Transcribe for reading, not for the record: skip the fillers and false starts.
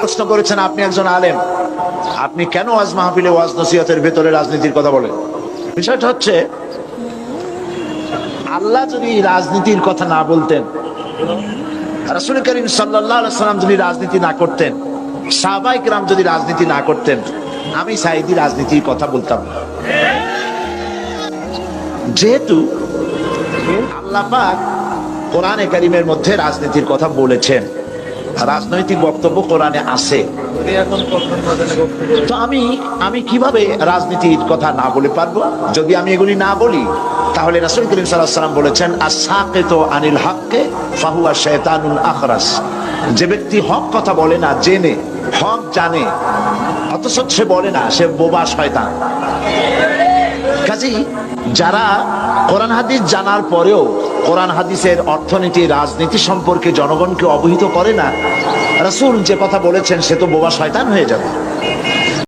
প্রশ্ন করেছেন, আপনি একজন আলেম, আপনি কেন ওয়াজ মাহফিলে ওয়াজ নসিহতের ভেতরে রাজনীতির কথা বলেন? বিষয়টা হচ্ছে, আল্লাহ যদি রাজনীতির কথা না বলতেন, রাসূল করিম সাল্লাল্লাহু আলাইহি সাল্লাম যদি রাজনীতি না করতেন, সাহাবায়ে কেরাম যদি রাজনীতি না করতেন, আমি সাঈদী রাজনীতির কথা বলতাম না। যেহেতু আল্লাহ পাক কোরআনে কারীমের মধ্যে রাজনীতির কথা বলেছেন, রাজনৈতিক বক্তব্য কোরআনে আছে, তো আমি কিভাবে রাজনীতির কথা না বলে পারবো? যদি আমি এগুলি না বলি, তাহলে রাসূল করিম সাল্লাল্লাহু আলাইহি ওয়াসাল্লাম বলেছেন, আস-সাকিতু আনিল হাক্কি ফাহুয়া শায়তানুল আখরাস। যে ব্যক্তি হক কথা বলে না, জেনে হক জানে অথচ সে বলে না, সে বোবা শয়তান। কাজেই যারা কোরআন হাদিস জানার পরেও কোরআন হাদিসের অর্থনীতি, রাজনীতি সম্পর্কে জনগণকে অবহিত করে না, রাসূল যে কথা বলেছেন সে তো বোবা শয়তান হয়ে যাবে।